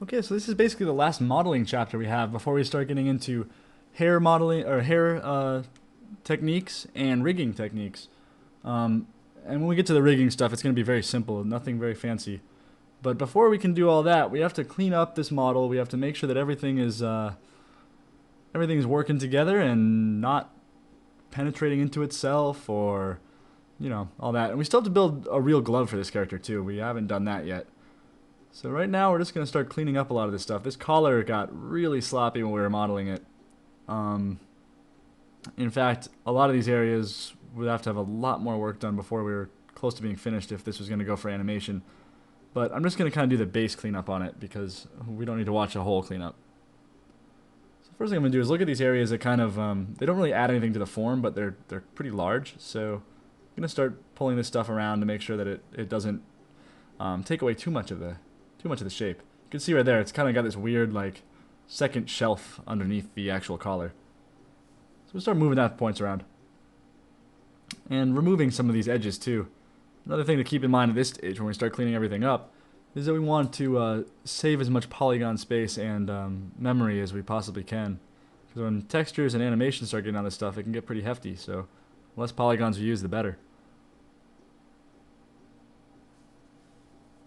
Okay, so this is basically the last modeling chapter we have before we start getting into hair modeling or hair techniques and rigging techniques. Um, and when we get to the rigging stuff, it's going to be very simple, nothing very fancy. But before we can do all that, we have to clean up this model. We have to make sure that everything is working together and not penetrating into itself or all that. And we still have to build a real glove for this character too. We haven't done that yet. So right now we're just going to start cleaning up a lot of this stuff. This collar got really sloppy when we were modeling it. Um, in fact, a lot of these areas would have to have a lot more work done before we were close to being finished if this was going to go for animation. But I'm just going to kind of do the base cleanup on it because we don't need to watch a whole cleanup. So first thing I'm going to do is look at these areas that kind of, they don't really add anything to the form, but they're pretty large. So I'm going to start pulling this stuff around to make sure that it doesn't take away too much of the shape. You can see right there, it's kind of got this weird like second shelf underneath the actual collar. So we'll start moving that points around. And removing some of these edges too. Another thing to keep in mind at this stage when we start cleaning everything up is that we want to save as much polygon space and memory as we possibly can. Because when textures and animations start getting on this stuff, it can get pretty hefty, so the less polygons we use, the better.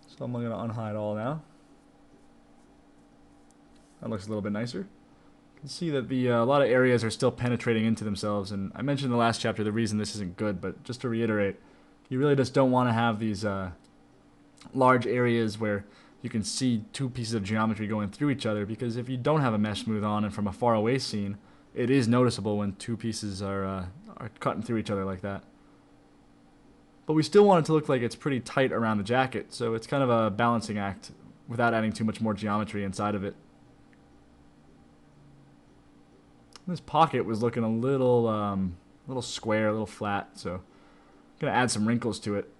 So I'm going to unhide all now. That looks a little bit nicer. You can see that a lot of areas are still penetrating into themselves, and I mentioned in the last chapter the reason this isn't good, but just to reiterate, you really just don't want to have these large areas where you can see two pieces of geometry going through each other, because if you don't have a mesh smooth on and from a far away scene, it is noticeable when two pieces are cutting through each other like that. But we still want it to look like it's pretty tight around the jacket, so it's kind of a balancing act without adding too much more geometry inside of it. This pocket was looking a little square, a little flat, so I'm gonna add some wrinkles to it.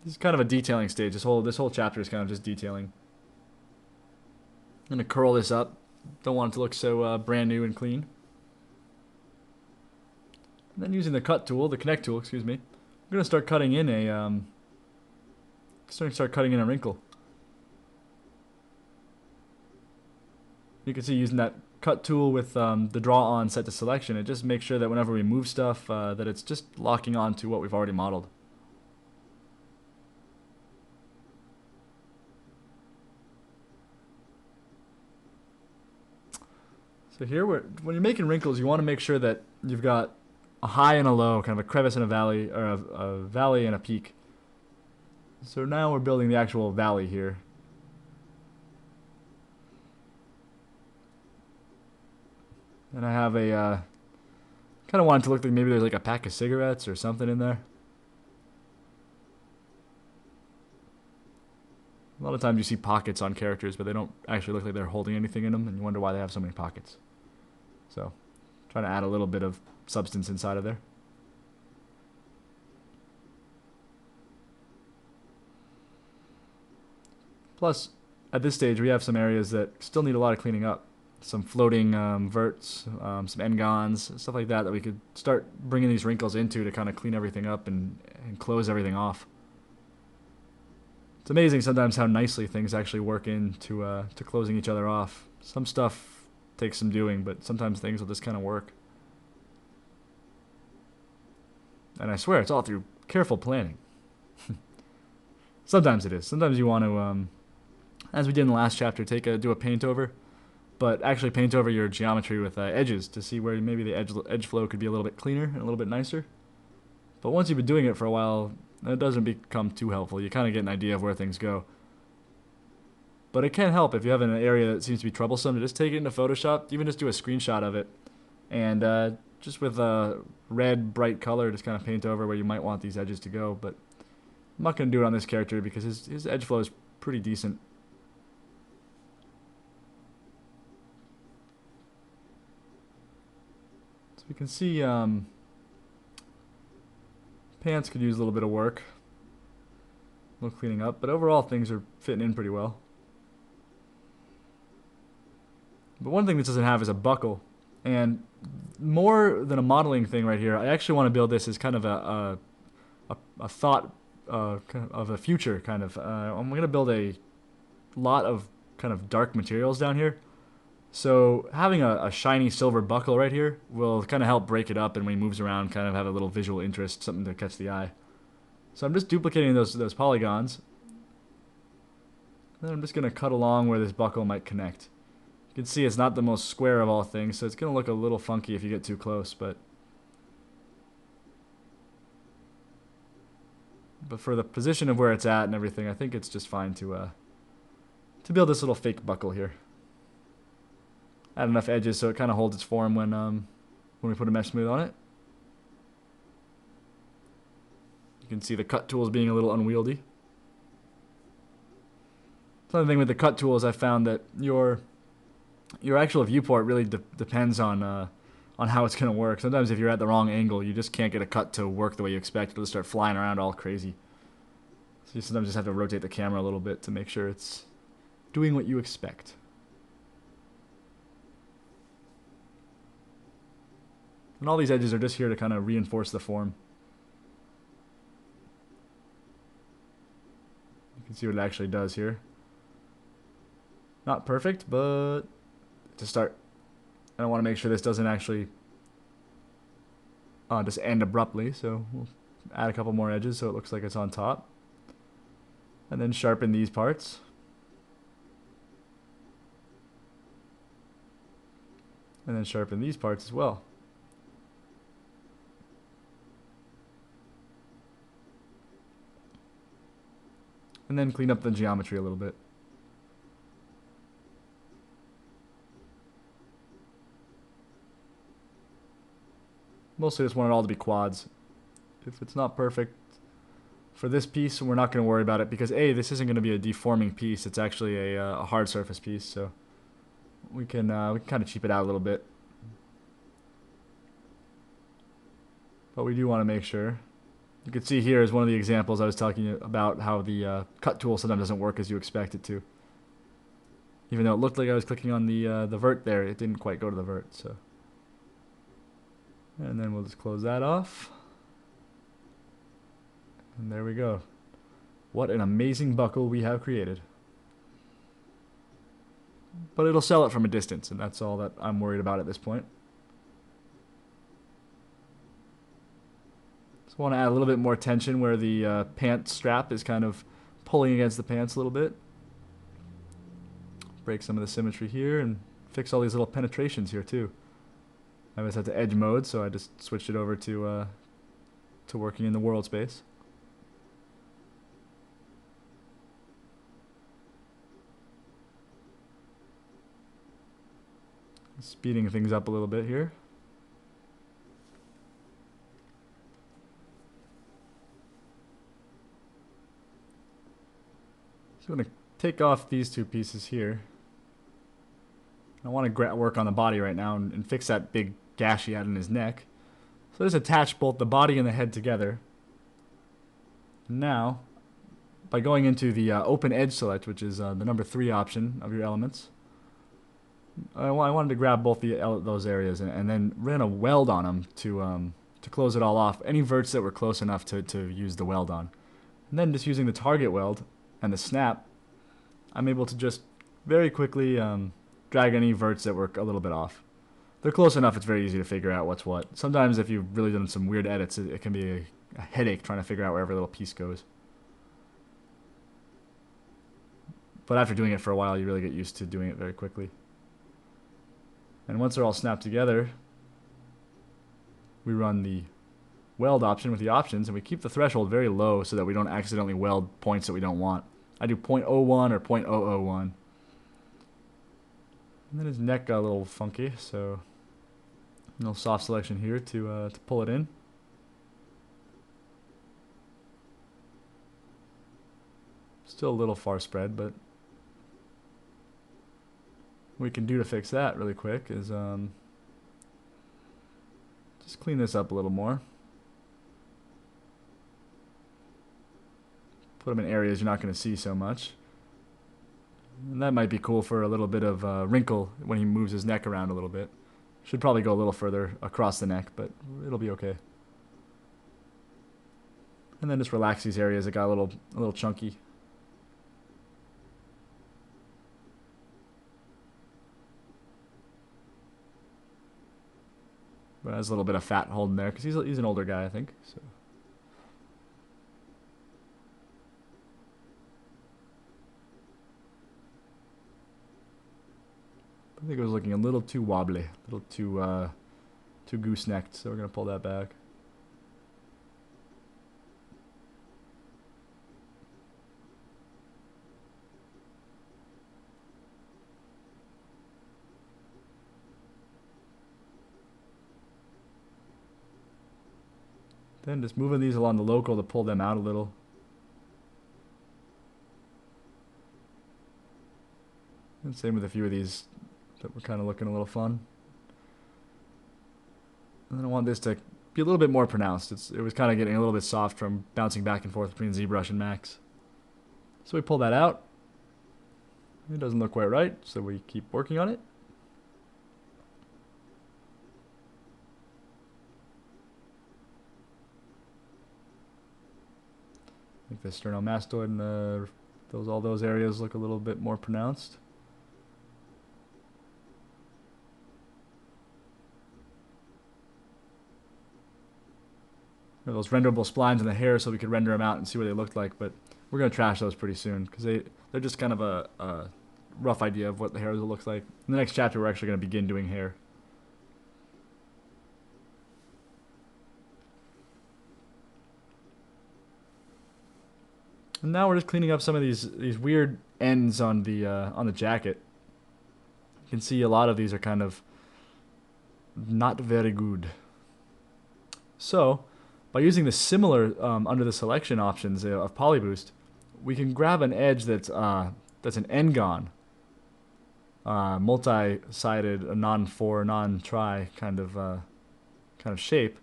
This is kind of a detailing stage. This whole chapter is kind of just detailing. I'm gonna curl this up. Don't want it to look so brand new and clean. And then using the cut tool, the connect tool, excuse me, I'm gonna start cutting in a wrinkle. You can see using that cut tool with the draw on set to selection, it just makes sure that whenever we move stuff that it's just locking on to what we've already modeled. So here, when you're making wrinkles, you want to make sure that you've got a high and a low, kind of a crevice and a valley, or a valley and a peak. So now we're building the actual valley here. And I have a, kind of want it to look like maybe there's like a pack of cigarettes or something in there. A lot of times you see pockets on characters, but they don't actually look like they're holding anything in them, and you wonder why they have so many pockets. So, trying to add a little bit of substance inside of there. Plus, at this stage, we have some areas that still need a lot of cleaning up. Some floating verts, some n-gons, stuff like that we could start bringing these wrinkles into to kind of clean everything up and close everything off. It's amazing sometimes how nicely things actually work into to closing each other off. Some stuff takes some doing, but sometimes things will just kind of work. And I swear, it's all through careful planning. Sometimes it is. Sometimes you want to, as we did in the last chapter, do a paint over, but actually paint over your geometry with edges to see where maybe the edge flow could be a little bit cleaner and a little bit nicer. But once you've been doing it for a while, it doesn't become too helpful. You kind of get an idea of where things go. But it can help if you have an area that seems to be troublesome to just take it into Photoshop, even just do a screenshot of it, and just with a red bright color just kind of paint over where you might want these edges to go. But I'm not going to do it on this character because his edge flow is pretty decent. So we can see pants could use a little bit of work, a little cleaning up, but overall things are fitting in pretty well. But one thing this doesn't have is a buckle, and more than a modeling thing right here, I actually want to build this as kind of a thought kind of a future kind of. I'm going to build a lot of kind of dark materials down here. So having a shiny silver buckle right here will kind of help break it up, and when he moves around, kind of have a little visual interest, something to catch the eye. So I'm just duplicating those polygons. Then I'm just going to cut along where this buckle might connect. You can see it's not the most square of all things, so it's going to look a little funky if you get too close, but for the position of where it's at and everything, I think it's just fine to build this little fake buckle here. Add enough edges so it kind of holds its form when we put a mesh smooth on it. You can see the cut tool is being a little unwieldy. Another thing with the cut tool is I found that your actual viewport really depends on how it's going to work. Sometimes if you're at the wrong angle, you just can't get a cut to work the way you expect. It'll just start flying around all crazy. So you sometimes just have to rotate the camera a little bit to make sure it's doing what you expect. And all these edges are just here to kind of reinforce the form. You can see what it actually does here. Not perfect, but to start. I want to make sure this doesn't actually just end abruptly, so we'll add a couple more edges so it looks like it's on top. And then sharpen these parts. And then sharpen these parts as well. And then clean up the geometry a little bit. Mostly just want it all to be quads. If it's not perfect for this piece, we're not going to worry about it because A, this isn't going to be a deforming piece. It's actually a hard surface piece, so we can kind of cheap it out a little bit. But we do want to make sure. You can see here is one of the examples I was talking about how the cut tool sometimes doesn't work as you expect it to. Even though it looked like I was clicking on the vert there, it didn't quite go to the vert. So, and then we'll just close that off. And there we go. What an amazing buckle we have created. But it'll sell it from a distance, and that's all that I'm worried about at this point. So I want to add a little bit more tension where the pant strap is kind of pulling against the pants a little bit. Break some of the symmetry here and fix all these little penetrations here too. I was at the edge mode, so I just switched it over to working in the world space. Speeding things up a little bit here. So I'm going to take off these two pieces here. I want to work on the body right now and fix that big gash he had in his neck. So just attach both the body and the head together. Now, by going into the open edge select, which is the number 3 option of your elements, I wanted to grab both those areas and then ran a weld on them to close it all off. Any verts that were close enough to use the weld on. And then just using the target weld and the snap, I'm able to just very quickly drag any verts that were a little bit off. They're close enough, it's very easy to figure out what's what. Sometimes if you've really done some weird edits, it can be a headache trying to figure out where every little piece goes. But after doing it for a while, you really get used to doing it very quickly. And once they're all snapped together, we run the weld option with the options, and we keep the threshold very low so that we don't accidentally weld points that we don't want. I do 0.01 or 0.001. And then his neck got a little funky, so a little soft selection here to pull it in. Still a little far spread, but what we can do to fix that really quick is just clean this up a little more. Put them in areas you're not going to see so much. And that might be cool for a little bit of wrinkle when he moves his neck around a little bit. Should probably go a little further across the neck, but it'll be okay. And then just relax these areas that got a little chunky. But has a little bit of fat holding there because he's an older guy, I think. So. I think it was looking a little too wobbly, a little too goosenecked. So we're gonna pull that back. Then just moving these along the local to pull them out a little. And same with a few of these that were kind of looking a little fun. And then I want this to be a little bit more pronounced. It was kind of getting a little bit soft from bouncing back and forth between ZBrush and Max. So we pull that out. It doesn't look quite right, so we keep working on it. I think the sternomastoid and all those areas look a little bit more pronounced. Those renderable splines in the hair so we could render them out and see what they looked like, but we're going to trash those pretty soon because they're just kind of a rough idea of what the hair will look like. In the next chapter, we're actually going to begin doing hair. And now we're just cleaning up some of these weird ends on the jacket. You can see a lot of these are kind of not very good. So, by using the similar under the selection options of Polyboost, we can grab an edge that's an n-gon, multi-sided, a non-4, non-tri kind of shape,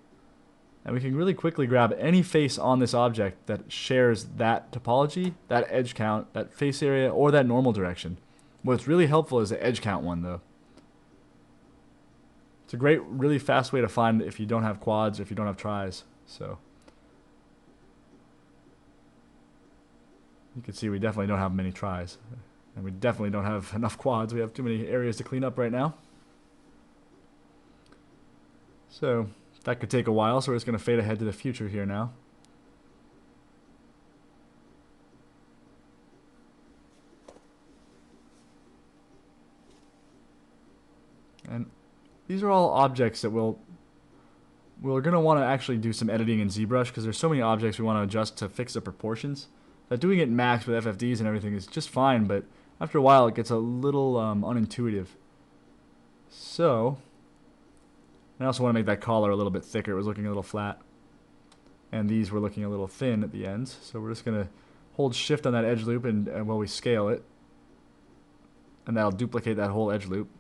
and we can really quickly grab any face on this object that shares that topology, that edge count, that face area, or that normal direction. What's really helpful is the edge count one, though. It's a great, really fast way to find if you don't have quads or if you don't have tris. So you can see we definitely don't have many tris, and we definitely don't have enough quads. We have too many areas to clean up right now. So that could take a while, so we're just going to fade ahead to the future here now. And these are all objects that we're going to want to actually do some editing in ZBrush because there's so many objects we want to adjust to fix the proportions. That doing it in Max with FFDs and everything is just fine, but after a while it gets a little unintuitive. So, I also want to make that collar a little bit thicker. It was looking a little flat. And these were looking a little thin at the ends. So we're just going to hold shift on that edge loop and while we scale it. And that'll duplicate that whole edge loop.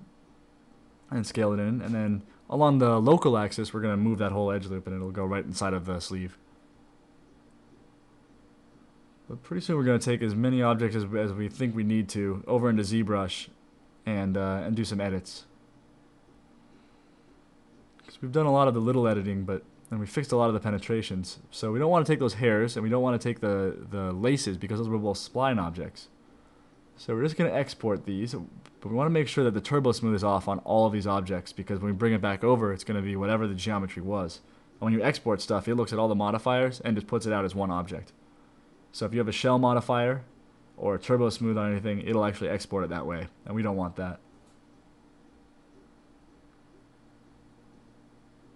And scale it in. And then along the local axis, we're going to move that whole edge loop and it'll go right inside of the sleeve. But pretty soon we're going to take as many objects as we think we need to over into ZBrush and do some edits. Because we've done a lot of the little editing, and we fixed a lot of the penetrations. So we don't want to take those hairs, and we don't want to take the laces, because those were both spline objects. So we're just going to export these, but we want to make sure that the turbo smooth is off on all of these objects, because when we bring it back over, it's going to be whatever the geometry was. And when you export stuff, it looks at all the modifiers and just puts it out as one object. So if you have a shell modifier or a turbo smooth on anything, it'll actually export it that way, and we don't want that.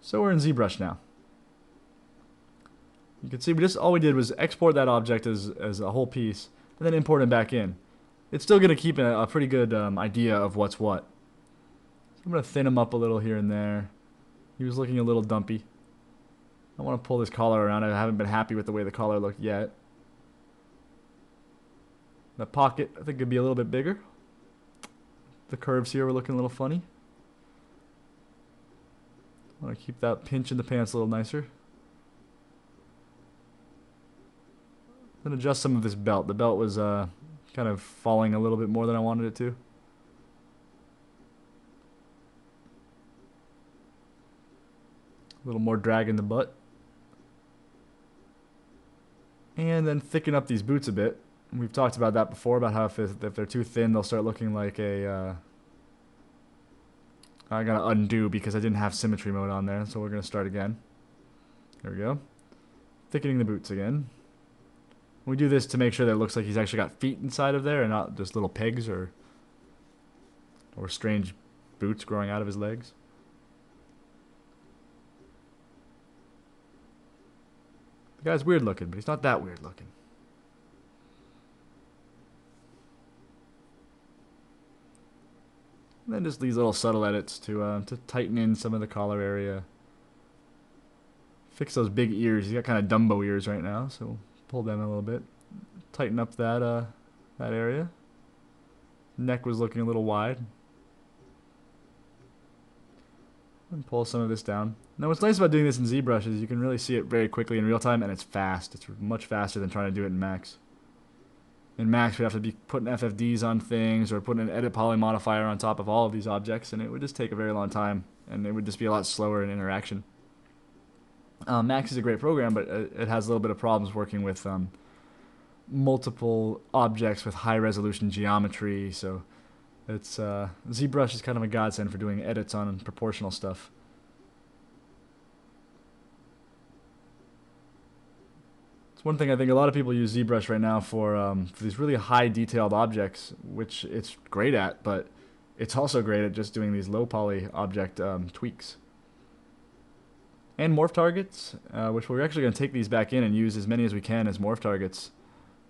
So we're in ZBrush now. You can see all we did was export that object as a whole piece and then import it back in. It's still going to keep a pretty good idea of what's what. So I'm going to thin him up a little here and there. He was looking a little dumpy. I want to pull this collar around. I haven't been happy with the way the collar looked yet. The pocket, I think, could be a little bit bigger. The curves here were looking a little funny. I want to keep that pinch in the pants a little nicer. Then adjust some of this belt. The belt was kind of falling a little bit more than I wanted it to. A little more drag in the butt. And then thicken up these boots a bit. We've talked about that before, about how if they're too thin, they'll start looking like a I gotta undo because I didn't have symmetry mode on there, so we're gonna start again. There we go. Thickening the boots again. We do this to make sure that it looks like he's actually got feet inside of there and not just little pegs or strange boots growing out of his legs. The guy's weird looking, but he's not that weird looking. And then just these little subtle edits to tighten in some of the collar area. Fix those big ears. He's got kind of Dumbo ears right now, so pull them a little bit. Tighten up that area. Neck was looking a little wide. And pull some of this down. Now what's nice about doing this in ZBrush is you can really see it very quickly in real time, and it's fast. It's much faster than trying to do it in Max. In Max, we'd have to be putting FFDs on things or putting an edit poly modifier on top of all of these objects, and it would just take a very long time, and it would just be a lot slower in interaction. Max is a great program, but it has a little bit of problems working with multiple objects with high resolution geometry, so it's ZBrush is kind of a godsend for doing edits on proportional stuff. It's one thing I think a lot of people use ZBrush right now for these really high detailed objects, which it's great at, but it's also great at just doing these low poly object tweaks. And morph targets, which we're actually going to take these back in and use as many as we can as morph targets,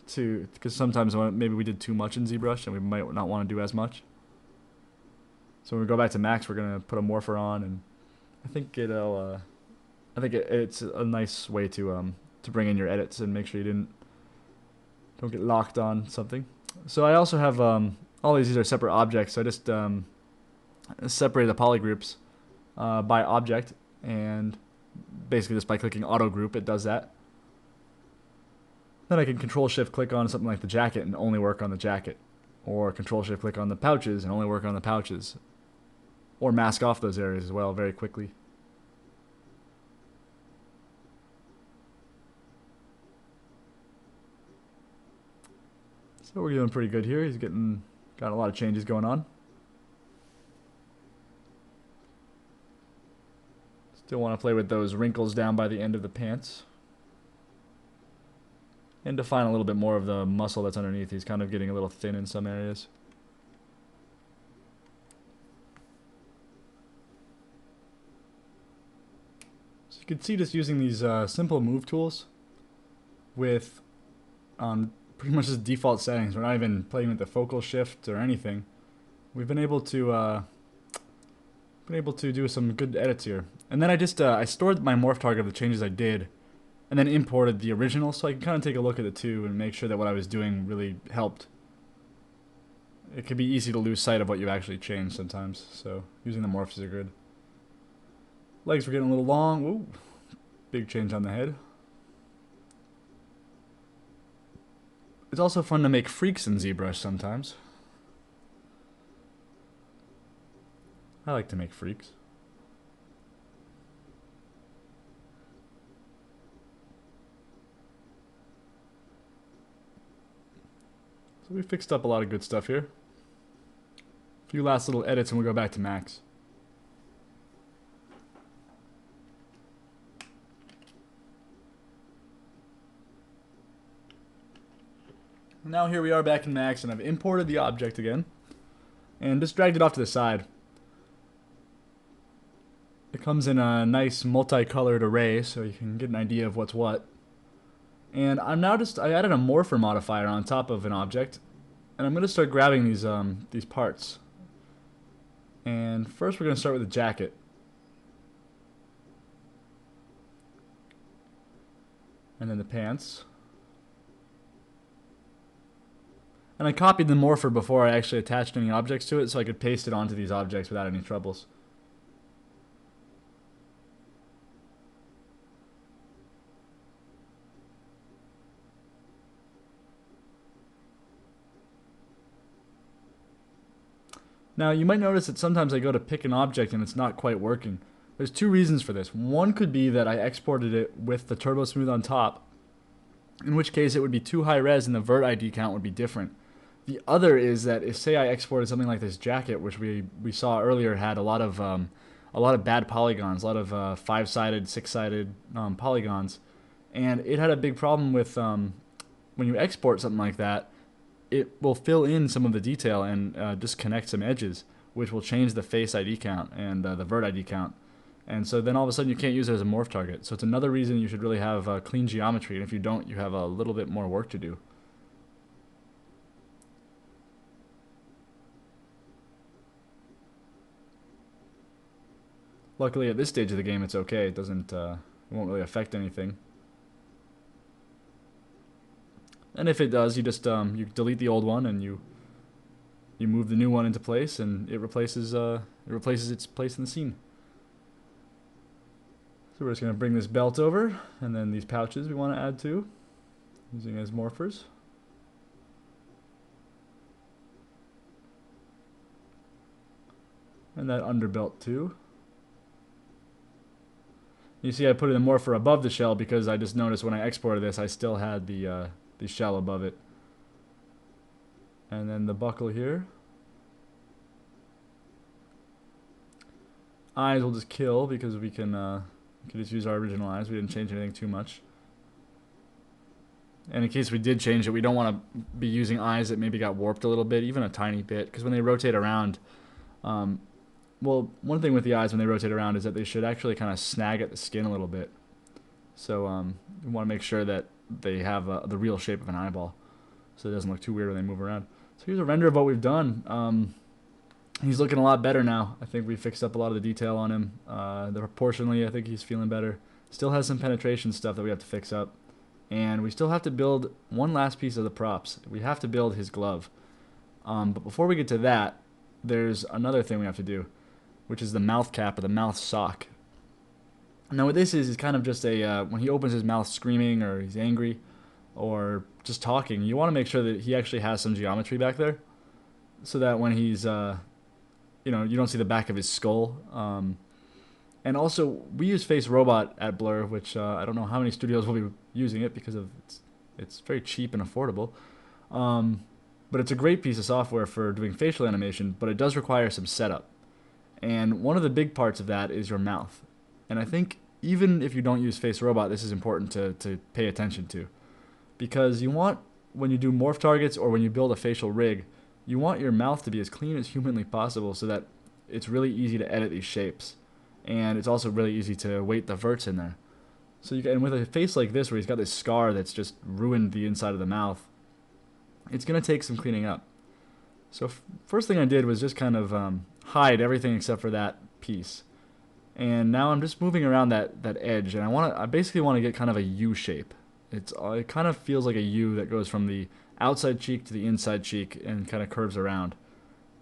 because sometimes maybe we did too much in ZBrush and we might not want to do as much. So when we go back to Max, we're going to put a morpher on, and I think it's a nice way to bring in your edits and make sure you don't get locked on something. So I also have all these are separate objects, so I just separated the poly groups by object, and basically just by clicking auto group it does that. Then I can control shift click on something like the jacket and only work on the jacket, or control shift click on the pouches and only work on the pouches, or mask off those areas as well very quickly. So we're doing pretty good here. He's got a lot of changes going on. Still want to play with those wrinkles down by the end of the pants. And define a little bit more of the muscle that's underneath. He's kind of getting a little thin in some areas. So you can see just using these simple move tools with pretty much just default settings. We're not even playing with the focal shift or anything. We've been able to do some good edits here. And then I stored my morph target of the changes I did, and then imported the original, so I can kind of take a look at the two and make sure that what I was doing really helped. It can be easy to lose sight of what you actually changed sometimes, so using the morphs is good. Legs were getting a little long. Ooh, big change on the head. It's also fun to make freaks in ZBrush sometimes. I like to make freaks. So we fixed up a lot of good stuff here. A few last little edits and we'll go back to Max. Now here we are back in Max, and I've imported the object again and just dragged it off to the side. It comes in a nice multicolored array, so you can get an idea of what's what. And I added a morpher modifier on top of an object, and I'm going to start grabbing these parts. And first we're going to start with the jacket. And then the pants. And I copied the morpher before I actually attached any objects to it, so I could paste it onto these objects without any troubles. Now you might notice that sometimes I go to pick an object and it's not quite working. There's two reasons for this. One could be that I exported it with the Turbo Smooth on top, in which case it would be too high res and the vert ID count would be different. The other is that if, say, I exported something like this jacket, which we saw earlier had a lot of bad polygons, a lot of five-sided, six-sided polygons, and it had a big problem with when you export something like that, it will fill in some of the detail and disconnect some edges, which will change the face ID count and the vert ID count. And so then all of a sudden you can't use it as a morph target. So it's another reason you should really have clean geometry, and if you don't, you have a little bit more work to do. Luckily, at this stage of the game, it's okay. It doesn't, it won't really affect anything. And if it does, you just you delete the old one and you move the new one into place, and it replaces its place in the scene. So we're just gonna bring this belt over, and then these pouches we want to add to, using as morphers. And that underbelt too. You see I put in a morpher above the shell because I just noticed when I exported this I still had the shell above it. And then the buckle here. Eyes will just kill because we can just use our original eyes. We didn't change anything too much. And in case we did change it, we don't want to be using eyes that maybe got warped a little bit, even a tiny bit, because when they rotate around, well, one thing with the eyes when they rotate around is that they should actually kind of snag at the skin a little bit. So we want to make sure that they have the real shape of an eyeball, so it doesn't look too weird when they move around. So here's a render of what we've done. He's looking a lot better now. I think we fixed up a lot of the detail on him. Proportionally, I think he's feeling better. Still has some penetration stuff that we have to fix up. And we still have to build one last piece of the props. We have to build his glove. But before we get to that, there's another thing we have to do, which is the mouth cap or the mouth sock. Now what this is kind of just a, when he opens his mouth screaming or he's angry or just talking, you want to make sure that he actually has some geometry back there so that when he's, you know, you don't see the back of his skull. And also, we use Face Robot at Blur, which I don't know how many studios will be using it because of it's very cheap and affordable. But it's a great piece of software for doing facial animation, but it does require some setup. And one of the big parts of that is your mouth. And I think even if you don't use Face Robot, this is important to pay attention to. Because you want, when you do morph targets or when you build a facial rig, you want your mouth to be as clean as humanly possible so that it's really easy to edit these shapes. And it's also really easy to weight the verts in there. So and with a face like this where he's got this scar that's just ruined the inside of the mouth, it's going to take some cleaning up. So first thing I did was just kind of hide everything except for that piece. And now I'm just moving around that edge, and I basically want to get kind of a U shape. It kind of feels like a U that goes from the outside cheek to the inside cheek and kind of curves around.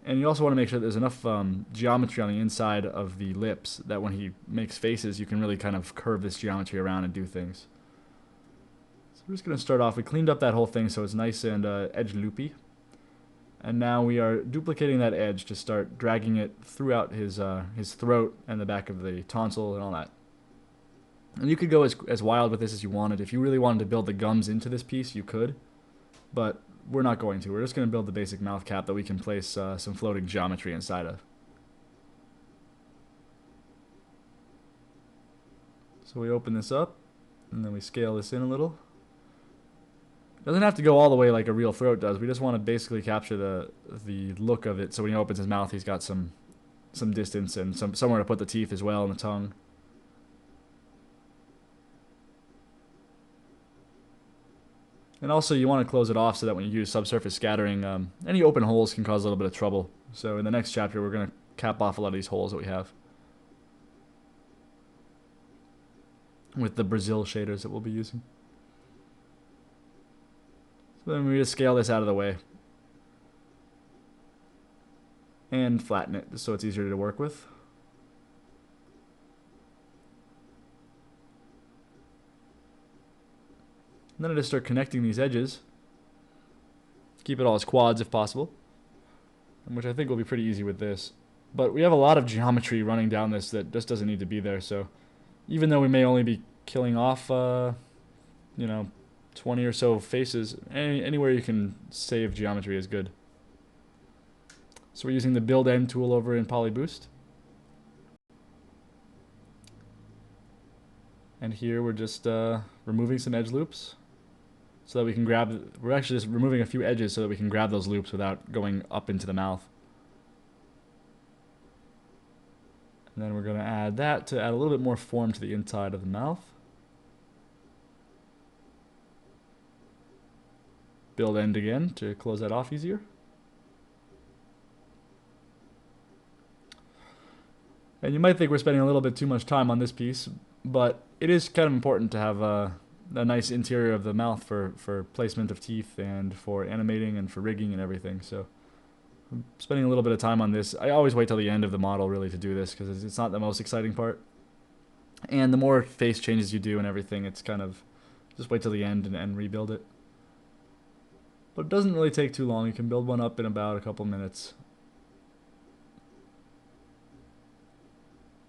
And you also want to make sure that there's enough geometry on the inside of the lips that when he makes faces, you can really kind of curve this geometry around and do things. So we're just going to start off. We cleaned up that whole thing so it's nice and edge loopy. And now we are duplicating that edge to start dragging it throughout his throat and the back of the tonsil and all that. And you could go as wild with this as you wanted. If you really wanted to build the gums into this piece, you could. But we're not going to. We're just going to build the basic mouth cap that we can place some floating geometry inside of. So we open this up, and then we scale this in a little. It doesn't have to go all the way like a real throat does. We just want to basically capture the look of it. So when he opens his mouth, he's got some distance and somewhere to put the teeth as well and the tongue. And also you want to close it off so that when you use subsurface scattering, any open holes can cause a little bit of trouble. So in the next chapter, we're going to cap off a lot of these holes that we have with the Brazil shaders that we'll be using. So then we just scale this out of the way and flatten it so it's easier to work with. And then I just start connecting these edges. Keep it all as quads if possible, which I think will be pretty easy with this. But we have a lot of geometry running down this that just doesn't need to be there. So even though we may only be killing off, you know, 20 or so faces. Anywhere you can save geometry is good. So we're using the build end tool over in PolyBoost. And here we're just removing some edge loops so that we can grab, we're actually just removing a few edges so that we can grab those loops without going up into the mouth. And then we're going to add that to add a little bit more form to the inside of the mouth. Build end again to close that off easier. And you might think we're spending a little bit too much time on this piece, but it is kind of important to have a nice interior of the mouth for placement of teeth and for animating and for rigging and everything. So I'm spending a little bit of time on this. I always wait till the end of the model really to do this because it's not the most exciting part. And the more face changes you do and everything, it's kind of just wait till the end and rebuild it. But it doesn't really take too long. You can build one up in about a couple minutes.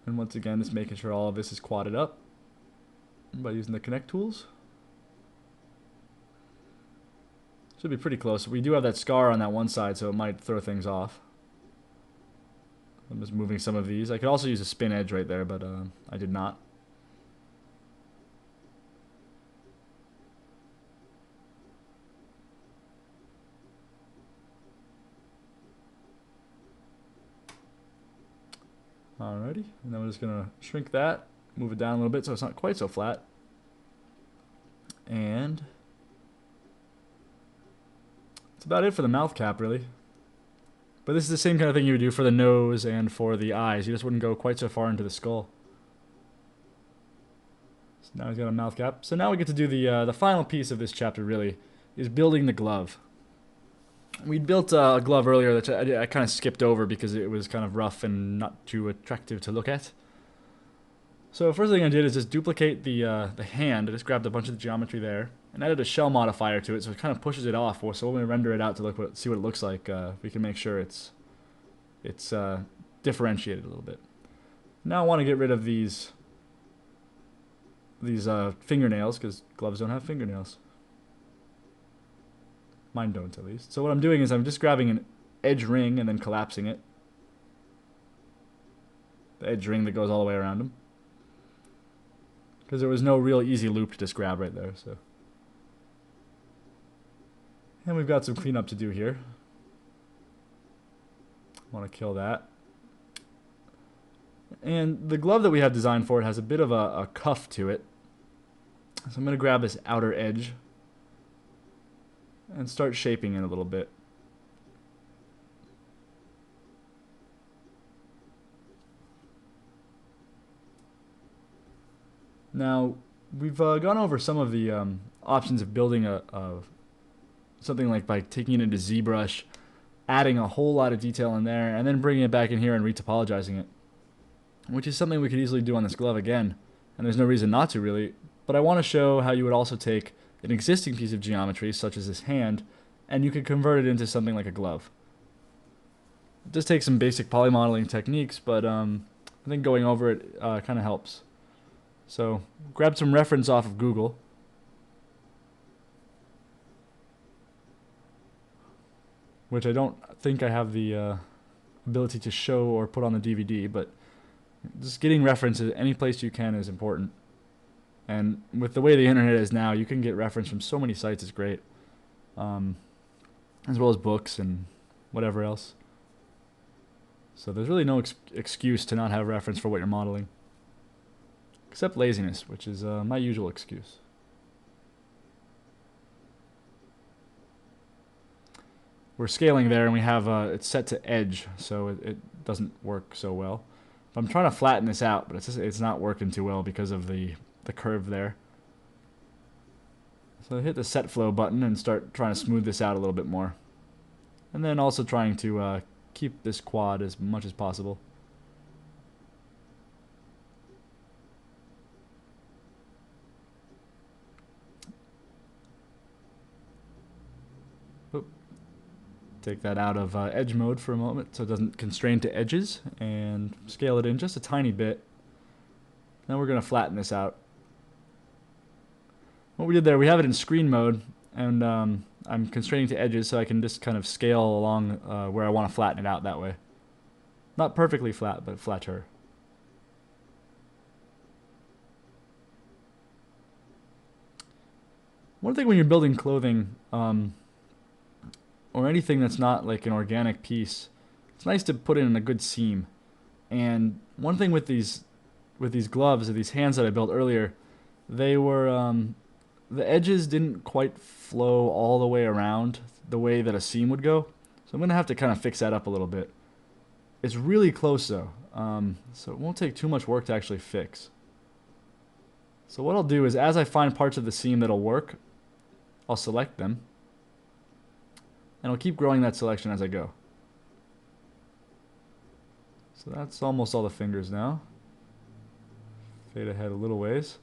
And once again, just making sure all of this is quadded up by using the connect tools. Should be pretty close. We do have that scar on that one side, so it might throw things off. I'm just moving some of these. I could also use a spin edge right there, but I did not. Alrighty, and then we're just gonna shrink that, move it down a little bit so it's not quite so flat. And that's about it for the mouth cap, really. But this is the same kind of thing you would do for the nose and for the eyes. You just wouldn't go quite so far into the skull. So now he's got a mouth cap. So now we get to do the final piece of this chapter, really, is building the glove. We'd built a glove earlier that I kind of skipped over because it was kind of rough and not too attractive to look at. So first thing I did is just duplicate the hand. I just grabbed a bunch of the geometry there and added a shell modifier to it, so it kind of pushes it off. So when we render it out to see what it looks like, we can make sure it's differentiated a little bit. Now I want to get rid of these fingernails because gloves don't have fingernails. Mine don't, at least. So what I'm doing is I'm just grabbing an edge ring and then collapsing it. The edge ring that goes all the way around them. Because there was no real easy loop to just grab right there, so. And we've got some cleanup to do here. Want to kill that. And the glove that we have designed for it has a bit of a cuff to it. So I'm going to grab this outer edge and start shaping it a little bit. Now, we've gone over some of the options of building something like by taking it into ZBrush, adding a whole lot of detail in there, and then bringing it back in here and retopologizing it, which is something we could easily do on this glove again, and there's no reason not to really, but I want to show how you would also take an existing piece of geometry, such as this hand, and you could convert it into something like a glove. It does take some basic polymodeling techniques, but I think going over it kind of helps. So, grab some reference off of Google. Which I don't think I have the ability to show or put on the DVD, but just getting references any place you can is important. And with the way the internet is now, you can get reference from so many sites, it's great. As well as books and whatever else. So there's really no excuse to not have reference for what you're modeling. Except laziness, which is my usual excuse. We're scaling there and we have it's set to edge, so it doesn't work so well. I'm trying to flatten this out, but it's not working too well because of the curve there. So hit the set flow button and start trying to smooth this out a little bit more. And then also trying to keep this quad as much as possible. Oop. Take that out of edge mode for a moment so it doesn't constrain to edges, and scale it in just a tiny bit. Now we're going to flatten this out. what we did there, we have it in screen mode, and I'm constraining to edges so I can just kind of scale along where I want to flatten it out that way. Not perfectly flat, but flatter. One thing when you're building clothing, or anything that's not like an organic piece, it's nice to put in a good seam. And one thing with these gloves or these hands that I built earlier, they were the edges didn't quite flow all the way around the way that a seam would go. So I'm gonna have to kind of fix that up a little bit. It's really close though, so it won't take too much work to actually fix. So what I'll do is, as I find parts of the seam that'll work, I'll select them, and I'll keep growing that selection as I go. So that's almost all the fingers now. Fade ahead a little ways.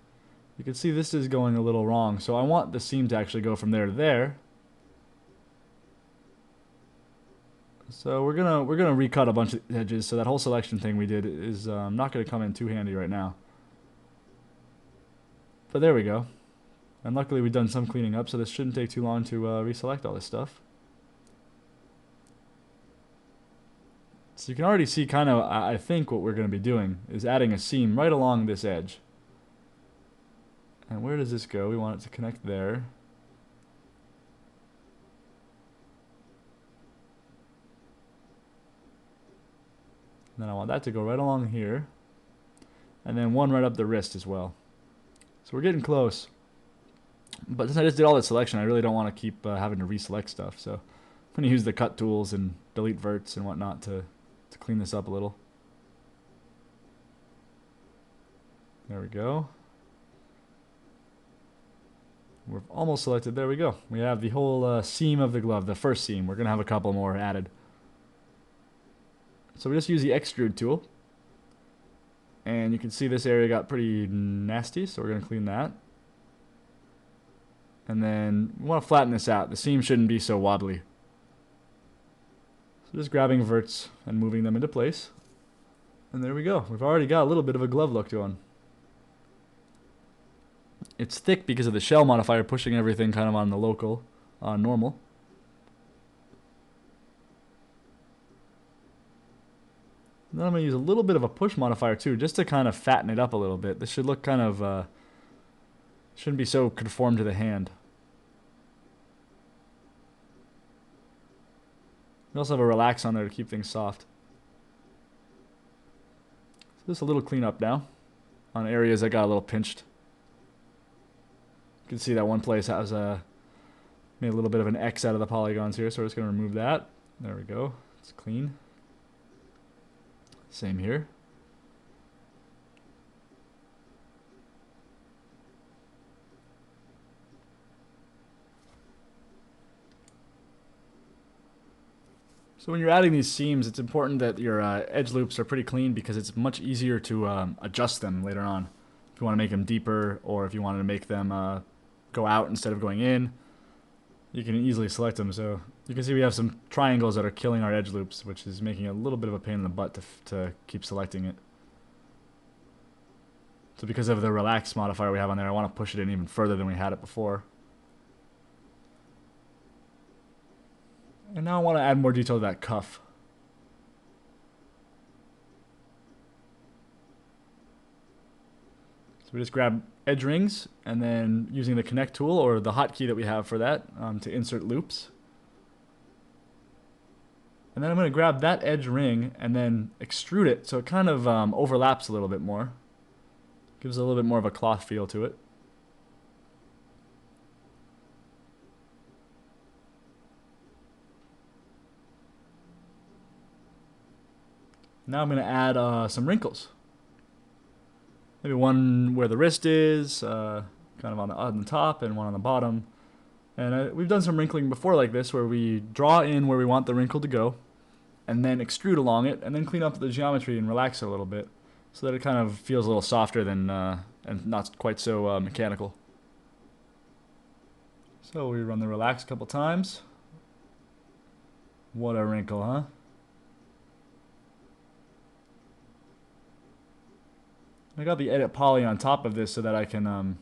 You can see this is going a little wrong, so I want the seam to actually go from there to there. So we're gonna recut a bunch of edges, so that whole selection thing we did is not gonna come in too handy right now. But there we go. And luckily we've done some cleaning up, so this shouldn't take too long to reselect all this stuff. So you can already see kind of, I think what we're going to be doing is adding a seam right along this edge. And where does this go? We want it to connect there. And then I want that to go right along here. And then one right up the wrist as well. So we're getting close. But since I just did all that selection, I really don't want to keep having to reselect stuff. So I'm going to use the cut tools and delete verts and whatnot to clean this up a little. There we go. We're almost selected. There we go. We have the whole seam of the glove, the first seam. We're going to have a couple more added. So we just use the extrude tool. And you can see this area got pretty nasty, so we're going to clean that. And then we want to flatten this out. The seam shouldn't be so wobbly. So just grabbing verts and moving them into place. And there we go. We've already got a little bit of a glove look going. It's thick because of the shell modifier pushing everything kind of on the local, normal. And then I'm going to use a little bit of a push modifier too, just to kind of fatten it up a little bit. This should look kind of, shouldn't be so conformed to the hand. We also have a relax on there to keep things soft. So just a little cleanup now on areas that got a little pinched. You can see that one place has made a little bit of an X out of the polygons here, so we're just going to remove that. There we go. It's clean. Same here. So when you're adding these seams, it's important that your edge loops are pretty clean because it's much easier to adjust them later on. If you want to make them deeper or if you wanted to make them go out instead of going in, you can easily select them. So you can see we have some triangles that are killing our edge loops, which is making it a little bit of a pain in the butt to keep selecting it. So because of the relax modifier we have on there, I want to push it in even further than we had it before. And now I want to add more detail to that cuff. So we just grab edge rings and then using the connect tool or the hotkey that we have for that to insert loops. And then I'm going to grab that edge ring and then extrude it so it kind of overlaps a little bit more. Gives a little bit more of a cloth feel to it. Now I'm going to add some wrinkles. Maybe one where the wrist is, kind of on the top, and one on the bottom. And we've done some wrinkling before like this, where we draw in where we want the wrinkle to go, and then extrude along it, and then clean up the geometry and relax it a little bit, so that it kind of feels a little softer than and not quite so mechanical. So we run the relax a couple times. What a wrinkle, huh? I got the edit poly on top of this so that I can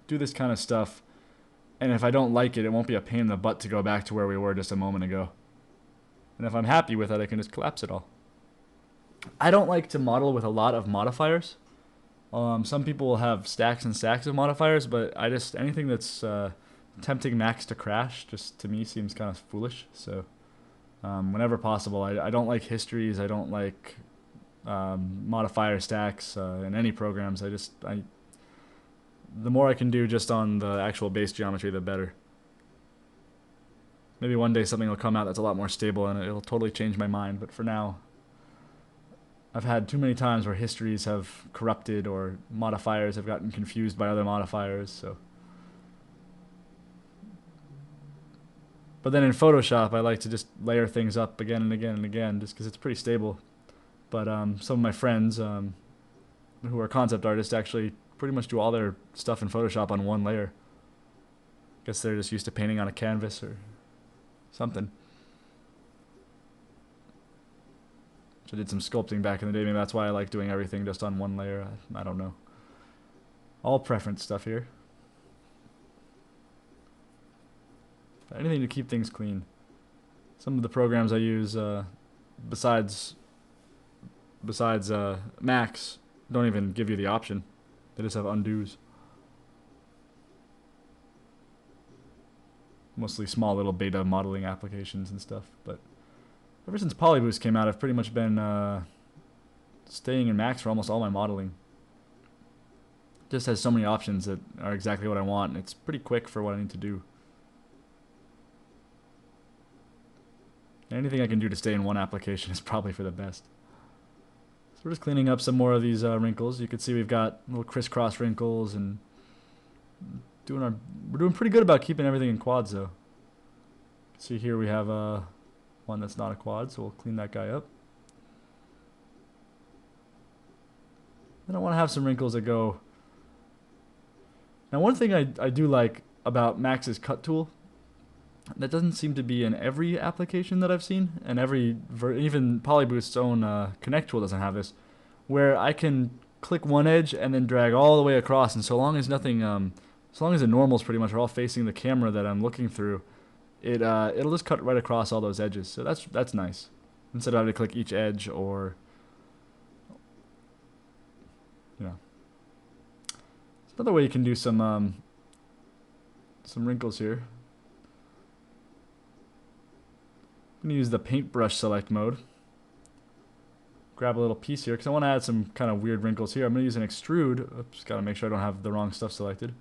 do this kind of stuff And if I don't like it, it won't be a pain in the butt to go back to where we were just a moment ago. And if I'm happy with it, I can just collapse it all. I don't like to model with a lot of modifiers. Some people will have stacks and stacks of modifiers, but anything that's tempting Max to crash just to me seems kind of foolish. So whenever possible, I don't like histories. I don't like modifier stacks in any programs. The more I can do just on the actual base geometry, the better. Maybe one day something will come out that's a lot more stable and it'll totally change my mind, but for now, I've had too many times where histories have corrupted or modifiers have gotten confused by other modifiers, so. But then in Photoshop, I like to just layer things up again and again and again just because it's pretty stable. But some of my friends who are concept artists actually pretty much do all their stuff in Photoshop on one layer. Guess they're just used to painting on a canvas or something. So I did some sculpting back in the day. Maybe that's why I like doing everything just on one layer. I don't know. All preference stuff here. But anything to keep things clean. Some of the programs I use besides Max don't even give you the option. They just have undos. Mostly small little beta modeling applications and stuff. But ever since Polyboost came out, I've pretty much been staying in Max for almost all my modeling. It just has so many options that are exactly what I want, and it's pretty quick for what I need to do. Anything I can do to stay in one application is probably for the best. So we're just cleaning up some more of these wrinkles. You can see we've got little crisscross wrinkles and we're doing pretty good about keeping everything in quads though. See here we have one that's not a quad, so we'll clean that guy up. Then I want to have some wrinkles that go. Now one thing I do like about Max's cut tool that doesn't seem to be in every application that I've seen, and even Polyboost's own Connect tool doesn't have this, where I can click one edge and then drag all the way across, and so long as nothing, as long as the normals pretty much are all facing the camera that I'm looking through, it'll just cut right across all those edges. So that's nice. Instead of having to click each edge or, It's another way you can do some wrinkles here. I'm going to use the paintbrush select mode. Grab a little piece here because I want to add some kind of weird wrinkles here. I'm going to use an extrude. Oops, got to make sure I don't have the wrong stuff selected.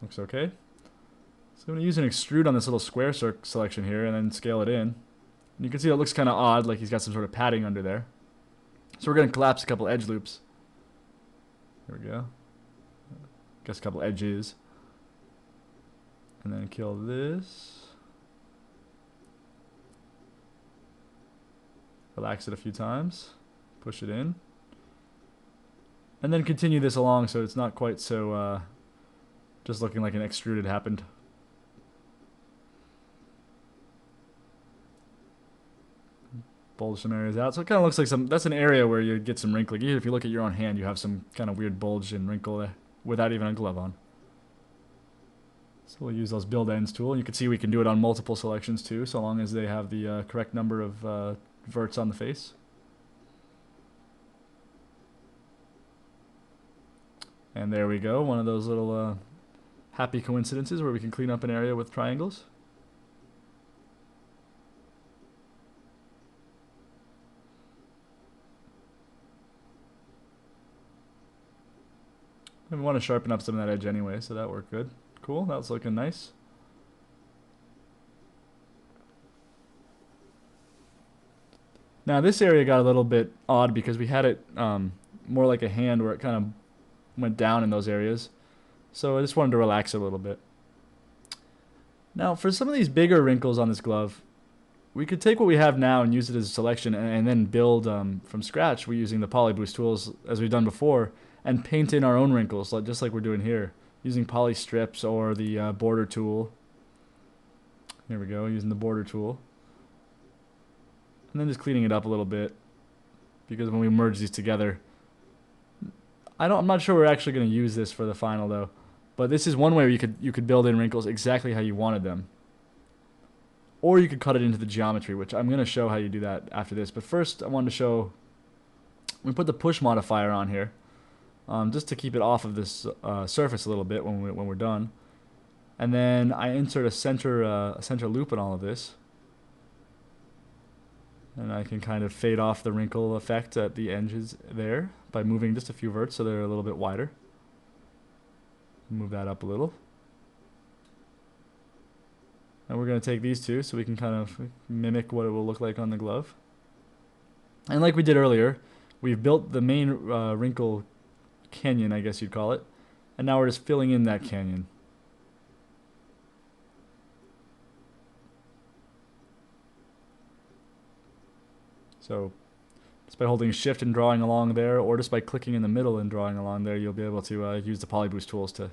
Looks okay. So I'm going to use an extrude on this little square selection here and then scale it in. And you can see it looks kind of odd, like he's got some sort of padding under there. So we're going to collapse a couple edge loops. There we go. Guess a couple edges. And then kill this. Relax it a few times. Push it in. And then continue this along so it's not quite so just looking like an extruded happened. Bulge some areas out. So it kind of looks like that's an area where you get some wrinkling. Even if you look at your own hand, you have some kind of weird bulge and wrinkle there without even a glove on. So we'll use those build ends tool. You can see we can do it on multiple selections too, so long as they have the correct number of verts on the face. And there we go, one of those little happy coincidences where we can clean up an area with triangles. And we want to sharpen up some of that edge anyway, so that worked good. Cool, that's looking nice. Now this area got a little bit odd because we had it more like a hand where it kind of went down in those areas. So I just wanted to relax it a little bit. Now for some of these bigger wrinkles on this glove, we could take what we have now and use it as a selection and then build from scratch. We're using the Polyboost tools as we've done before and paint in our own wrinkles just like we're doing here. Using poly strips or the border tool. Here we go, using the border tool. And then just cleaning it up a little bit. Because when we merge these together, I'm not sure we're actually going to use this for the final though. But this is one way where you could build in wrinkles exactly how you wanted them. Or you could cut it into the geometry, which I'm going to show how you do that after this. But first, I wanted to show, we put the push modifier on here, just to keep it off of this surface a little bit when we're done. And then I insert a center loop in all of this. And I can kind of fade off the wrinkle effect at the edges there by moving just a few verts so they're a little bit wider. Move that up a little. And we're going to take these two so we can kind of mimic what it will look like on the glove. And like we did earlier, we've built the main wrinkle canyon, I guess you'd call it. And now we're just filling in that canyon. So just by holding shift and drawing along there, or just by clicking in the middle and drawing along there, you'll be able to use the polyboost tools to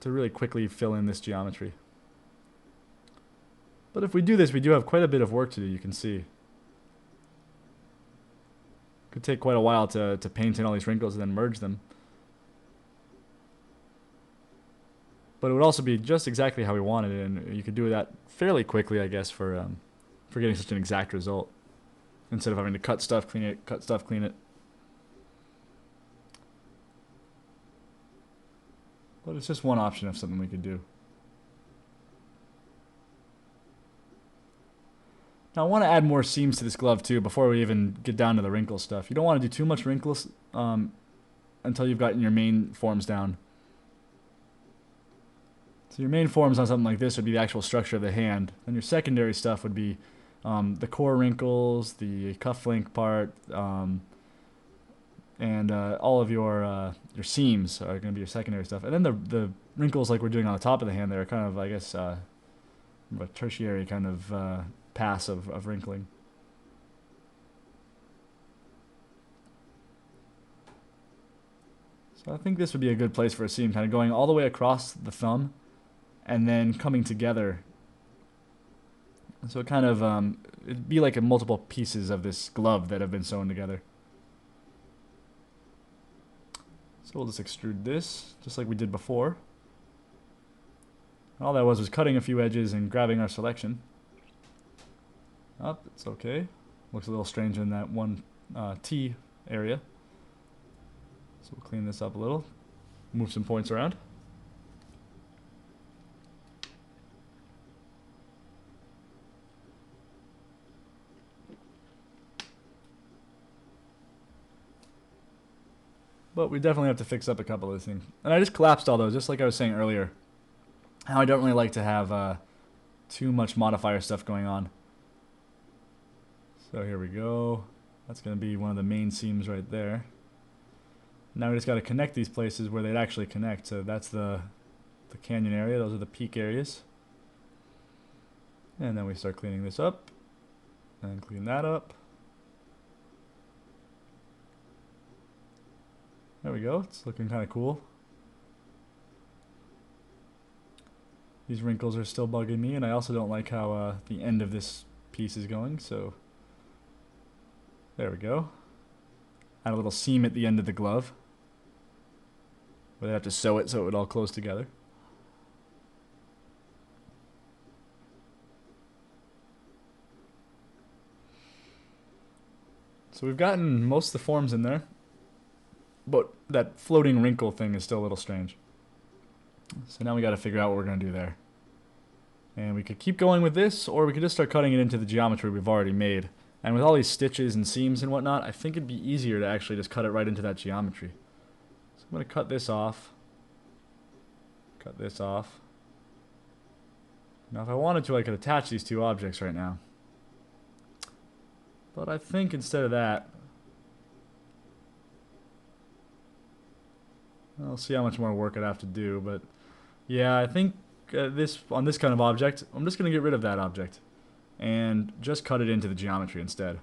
really quickly fill in this geometry. But if we do this, we do have quite a bit of work to do, you can see. Could take quite a while to paint in all these wrinkles and then merge them. But it would also be just exactly how we wanted it, and you could do that fairly quickly, I guess, for getting such an exact result. Instead of having to cut stuff, clean it, cut stuff, clean it. But it's just one option of something we could do. Now I want to add more seams to this glove too before we even get down to the wrinkle stuff. You don't want to do too much wrinkles until you've gotten your main forms down. So your main forms on something like this would be the actual structure of the hand. And your secondary stuff would be the core wrinkles, the cufflink part, and all of your seams are going to be your secondary stuff. And then the wrinkles like we're doing on the top of the hand there are kind of, I guess, a tertiary kind of pass of wrinkling. So I think this would be a good place for a seam, kind of going all the way across the thumb and then coming together. So it kind of, it'd be like multiple pieces of this glove that have been sewn together. So we'll just extrude this, just like we did before. All that was cutting a few edges and grabbing our selection. Up, it's okay. Looks a little strange in that one T area. So we'll clean this up a little. Move some points around. But we definitely have to fix up a couple of these things. And I just collapsed all those, just like I was saying earlier. How I don't really like to have too much modifier stuff going on. So here we go. That's going to be one of the main seams right there. Now we just got to connect these places where they'd actually connect. So that's the canyon area. Those are the peak areas. And then we start cleaning this up. And clean that up. There we go. It's looking kind of cool. These wrinkles are still bugging me, and I also don't like how the end of this piece is going, so there we go. Add a little seam at the end of the glove where they have to sew it so it would all close together. So we've gotten most of the forms in there, but that floating wrinkle thing is still a little strange. So now we got to figure out what we're going to do there. And we could keep going with this, or we could just start cutting it into the geometry we've already made. And with all these stitches and seams and whatnot, I think it'd be easier to actually just cut it right into that geometry. So I'm going to cut this off. Cut this off. Now if I wanted to, I could attach these two objects right now. But I think instead of that, I'll see how much more work I'd have to do, but yeah, I think on this kind of object, I'm just going to get rid of that object and just cut it into the geometry instead.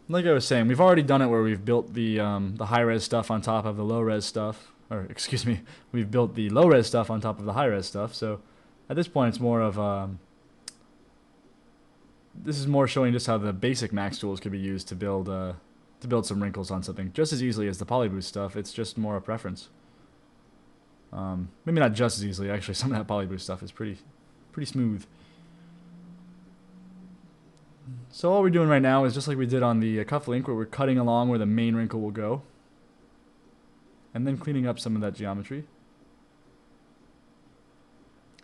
Like I was saying, we've already done it where we've built the high-res stuff on top of the low-res stuff, or excuse me, we've built the low-res stuff on top of the high-res stuff, so at this point it's more of this is more showing just how the basic Max tools could be used to build to build some wrinkles on something just as easily as the polyboost stuff. It's just more a preference. Maybe not just as easily. Actually, some of that polyboost stuff is pretty smooth. So all we're doing right now is just like we did on the cufflink, where we're cutting along where the main wrinkle will go, and then cleaning up some of that geometry.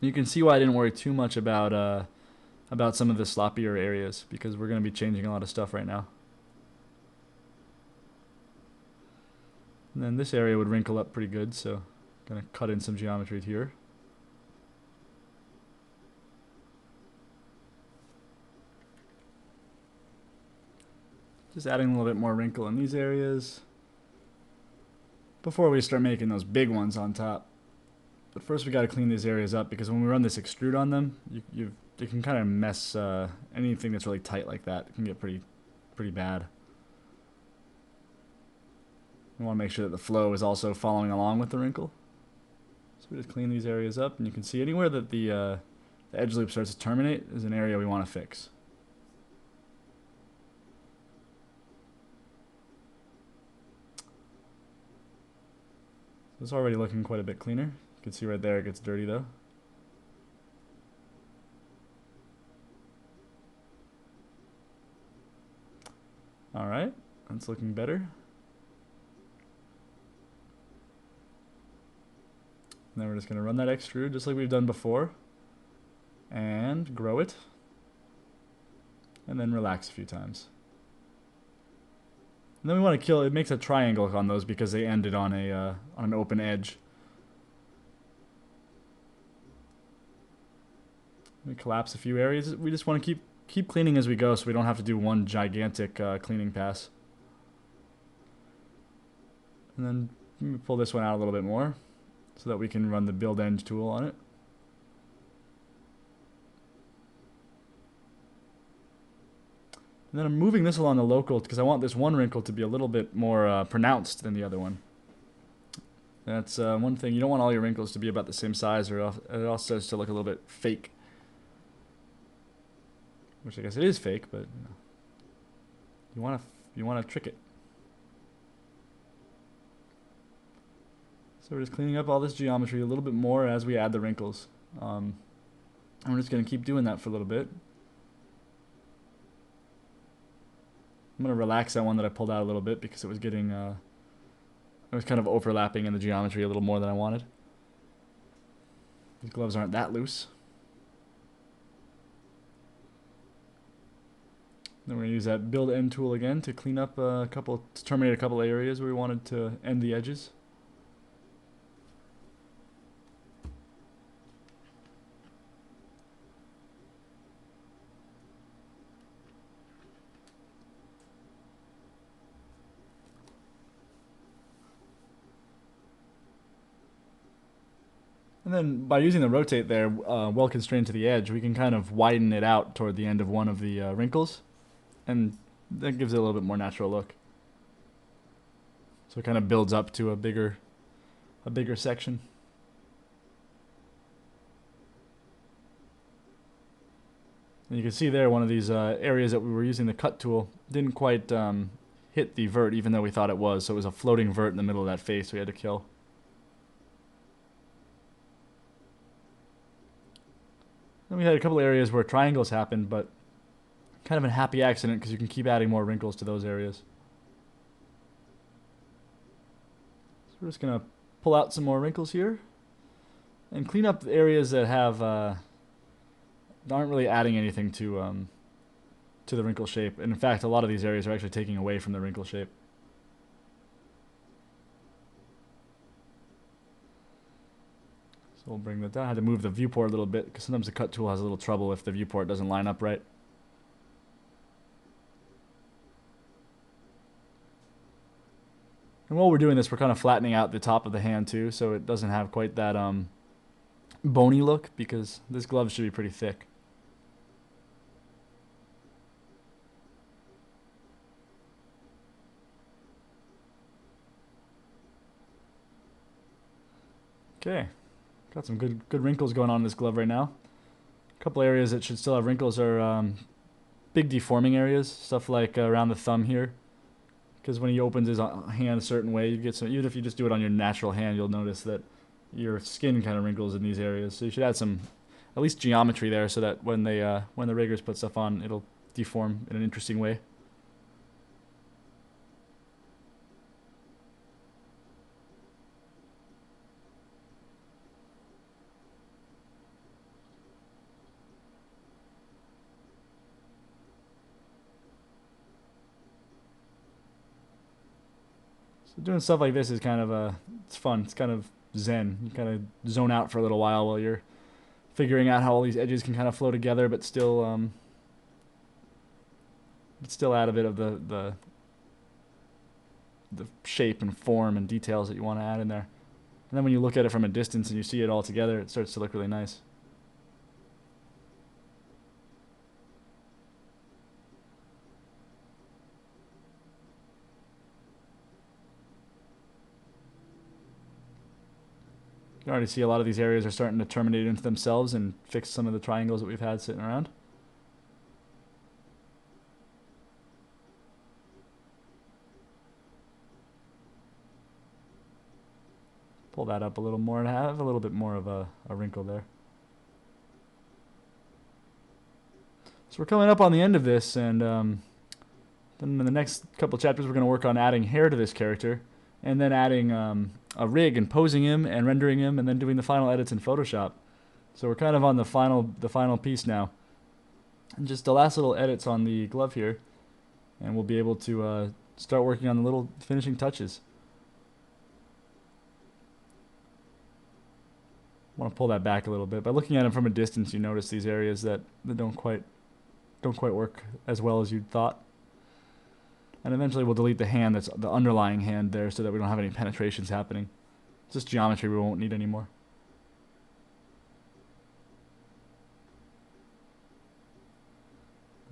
You can see why I didn't worry too much about some of the sloppier areas, because we're going to be changing a lot of stuff right now. And then this area would wrinkle up pretty good, so going to cut in some geometry here. Just adding a little bit more wrinkle in these areas before we start making those big ones on top. But first we got to clean these areas up, because when we run this extrude on them, you can kind of mess anything that's really tight like that. It can get pretty bad. We want to make sure that the flow is also following along with the wrinkle. So we just clean these areas up, and you can see anywhere that the edge loop starts to terminate is an area we want to fix. It's already looking quite a bit cleaner. You can see right there it gets dirty though. Alright, that's looking better. And then we're just going to run that extrude just like we've done before. And grow it. And then relax a few times. And then we want to kill, it makes a triangle on those because they ended on an open edge. We collapse a few areas. We just want to keep cleaning as we go, so we don't have to do one gigantic cleaning pass. And then let me pull this one out a little bit more so that we can run the build end tool on it. And then I'm moving this along the local because I want this one wrinkle to be a little bit more pronounced than the other one. That's one thing. You don't want all your wrinkles to be about the same size, or it also starts to look a little bit fake. Which I guess it is fake, but you know, you want to trick it. So we're just cleaning up all this geometry a little bit more as we add the wrinkles. And we're just going to keep doing that for a little bit. I'm going to relax that one that I pulled out a little bit because it was getting, it was kind of overlapping in the geometry a little more than I wanted. These gloves aren't that loose. Then we're going to use that build end tool again to clean up to terminate a couple areas where we wanted to end the edges. And then by using the rotate there, well constrained to the edge, we can kind of widen it out toward the end of one of the wrinkles. And that gives it a little bit more natural look. So it kind of builds up to a bigger section. And you can see there one of these areas that we were using the cut tool didn't quite hit the vert, even though we thought it was. So it was a floating vert in the middle of that face we had to kill. Then we had a couple areas where triangles happened, but kind of a happy accident because you can keep adding more wrinkles to those areas. So we're just going to pull out some more wrinkles here and clean up the areas that have aren't really adding anything to the wrinkle shape. And in fact, a lot of these areas are actually taking away from the wrinkle shape. So we'll bring that down. I had to move the viewport a little bit because sometimes the cut tool has a little trouble if the viewport doesn't line up right. And while we're doing this, we're kind of flattening out the top of the hand too, so it doesn't have quite that bony look, because this glove should be pretty thick. Okay, got some good wrinkles going on in this glove right now. A couple areas that should still have wrinkles are big deforming areas, stuff like around the thumb here. because when he opens his hand a certain way, you get some. Even if you just do it on your natural hand, you'll notice that your skin kind of wrinkles in these areas. So you should add some, at least geometry there, so that when the riggers put stuff on, it'll deform in an interesting way. So doing stuff like this is kind of it's fun. It's kind of zen. You kind of zone out for a little while you're figuring out how all these edges can kind of flow together, but still add a bit of the shape and form and details that you want to add in there. And then when you look at it from a distance and you see it all together, it starts to look really nice. You can already see a lot of these areas are starting to terminate into themselves and fix some of the triangles that we've had sitting around. Pull that up a little more and have a little bit more of a wrinkle there. So we're coming up on the end of this, and then in the next couple chapters we're going to work on adding hair to this character, and then adding a rig and posing him and rendering him, and then doing the final edits in Photoshop. So we're kind of on the final piece now, and just the last little edits on the glove here, and we'll be able to start working on the little finishing touches. I want to pull that back a little bit. By looking at him from a distance, you notice these areas that don't quite work as well as you'd thought. And eventually we'll delete the hand that's the underlying hand there so that we don't have any penetrations happening. It's just geometry we won't need anymore.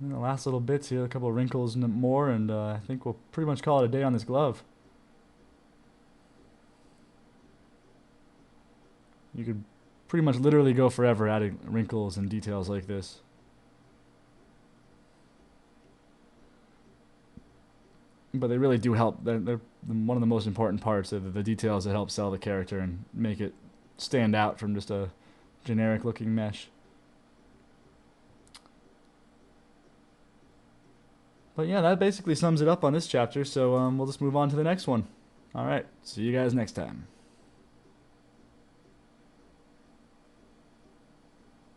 And the last little bits here, a couple of wrinkles more, and I think we'll pretty much call it a day on this glove. You could pretty much literally go forever adding wrinkles and details like this. But they really do help. They're one of the most important parts of the details that help sell the character and make it stand out from just a generic looking mesh. But yeah, that basically sums it up on this chapter, so we'll just move on to the next one. Alright, see you guys next time.